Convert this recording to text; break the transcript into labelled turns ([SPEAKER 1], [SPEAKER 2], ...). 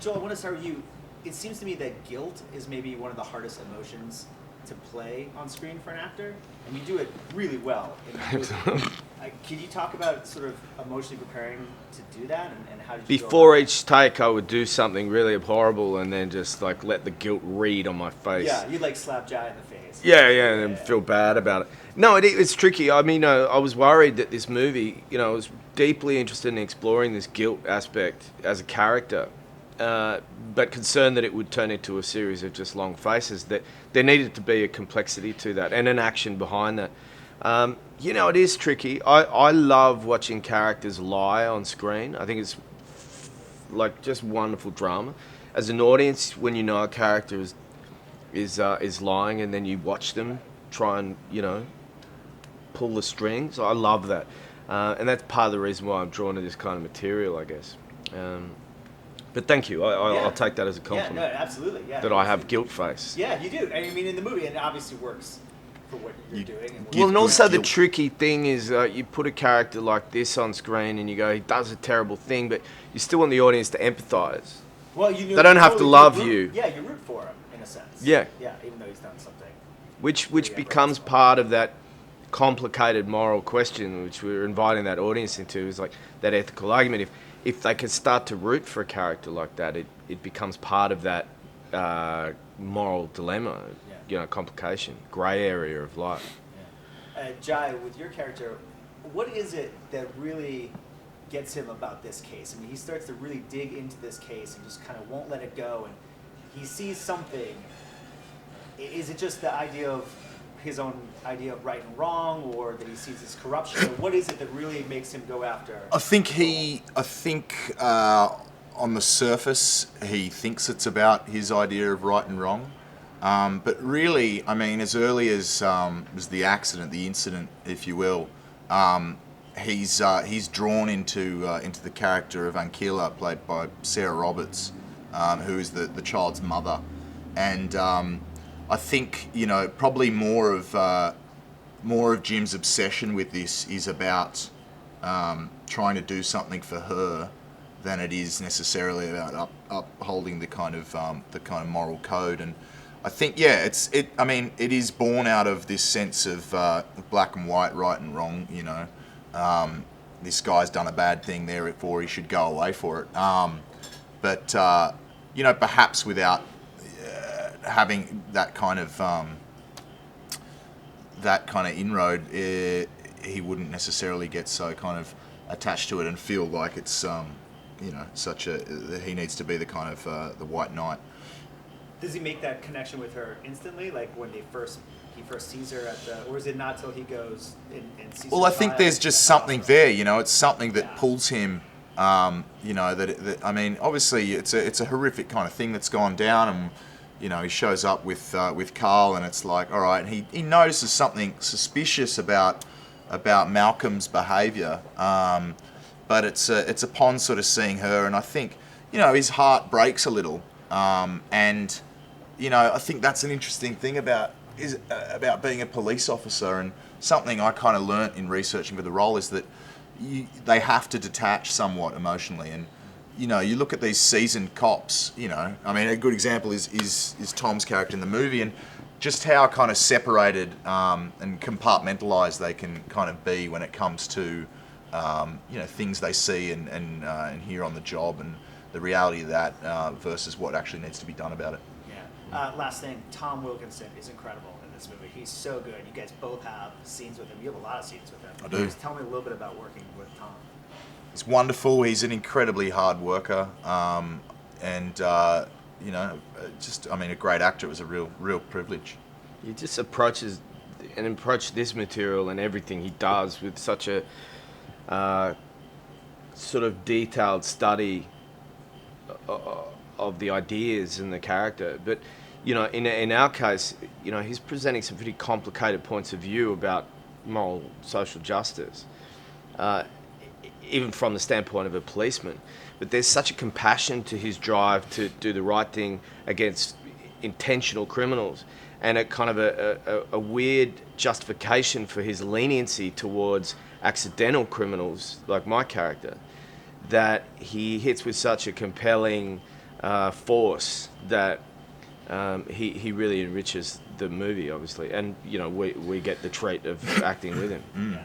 [SPEAKER 1] Joel, I want to start with you. It seems to me that guilt is maybe one of the hardest emotions to play on screen for an actor, and you do it really well in the movie. Can you talk about sort of emotionally preparing to do that, and how did you
[SPEAKER 2] Before each take, I would do something really horrible and then just like let the guilt read on my face.
[SPEAKER 1] Yeah, you'd like slap Jai in the face.
[SPEAKER 2] Yeah, and then feel bad about it. No, it's tricky. I mean, I was worried that this movie, I was deeply interested in exploring this guilt aspect as a character, but concerned that it would turn into a series of just long faces, that there needed to be a complexity to that and an action behind that. It is tricky. I love watching characters lie on screen. I think it's like just wonderful drama. As an audience, when you know a character is lying and then you watch them try and, pull the strings, I love that. And that's part of the reason why I'm drawn to this kind of material, I guess. But thank you. I'll take that as a compliment.
[SPEAKER 1] Yeah, no, absolutely. Yeah.
[SPEAKER 2] That I have guilt face.
[SPEAKER 1] Yeah, you do. I mean, in the movie, and it obviously works for what you're doing.
[SPEAKER 2] And also the tricky thing is you put a character like this on screen and you go, he does a terrible thing, but you still want the audience to empathise.
[SPEAKER 1] Well,
[SPEAKER 2] they don't have to love you.
[SPEAKER 1] Yeah, you root for him, in a sense.
[SPEAKER 2] Yeah.
[SPEAKER 1] Yeah, even though he's done something.
[SPEAKER 2] Which becomes part of that complicated moral question, which we're inviting that audience into, is like that ethical argument. If they can start to root for a character like that, it becomes part of that moral dilemma, complication, grey area of life.
[SPEAKER 1] Yeah. Jai, with your character, what is it that really gets him about this case? I mean, he starts to really dig into this case and just kind of won't let it go, and he sees something. Is it just the idea of his own idea of right and wrong, or that he sees this corruption? Or what is it that really makes him go after?
[SPEAKER 3] I think on the surface he thinks it's about his idea of right and wrong, but really, I mean, as early as the accident, the incident, if you will, he's drawn into the character of Ankila, played by Sarah Roberts, who is the child's mother, and I think probably more of Jim's obsession with this is about trying to do something for her than it is necessarily about upholding the kind of moral code. And I think it is born out of this sense of black and white, right and wrong. This guy's done a bad thing, therefore he should go away for it. But perhaps without having that kind of inroad, he wouldn't necessarily get so kind of attached to it and feel like it's that he needs to be the kind of the white knight.
[SPEAKER 1] Does he make that connection with her instantly, like when he first sees her or is it not till he goes and sees her?
[SPEAKER 3] Well, I think there's just something there. It's something that pulls him. I mean, obviously it's a horrific kind of thing that's gone down, and he shows up with Carl, and it's like, all right, and he notices something suspicious about Malcolm's behaviour, but it's upon sort of seeing her, and I think his heart breaks a little, and I think that's an interesting thing about being a police officer, and something I kind of learnt in researching for the role is that they have to detach somewhat emotionally, and you look at these seasoned cops, I mean, a good example is Tom's character in the movie, and just how kind of separated and compartmentalised they can kind of be when it comes to, things they see and hear on the job, and the reality of that versus what actually needs to be done about it.
[SPEAKER 1] Yeah. Last thing, Tom Wilkinson is incredible in this movie. He's so good. You guys both have scenes with him. You have a lot of scenes with him.
[SPEAKER 3] I do.
[SPEAKER 1] Just tell me a little bit about working with Tom.
[SPEAKER 3] He's wonderful. He's an incredibly hard worker, and a great actor. It was a real privilege.
[SPEAKER 2] He just approaches this material and everything he does with such a sort of detailed study of the ideas and the character. But in our case, he's presenting some pretty complicated points of view about moral social justice. Even from the standpoint of a policeman. But there's such a compassion to his drive to do the right thing against intentional criminals, and a kind of a weird justification for his leniency towards accidental criminals like my character, that he hits with such a compelling force that he really enriches the movie, obviously, and we get the trait of acting with him.
[SPEAKER 1] Yeah.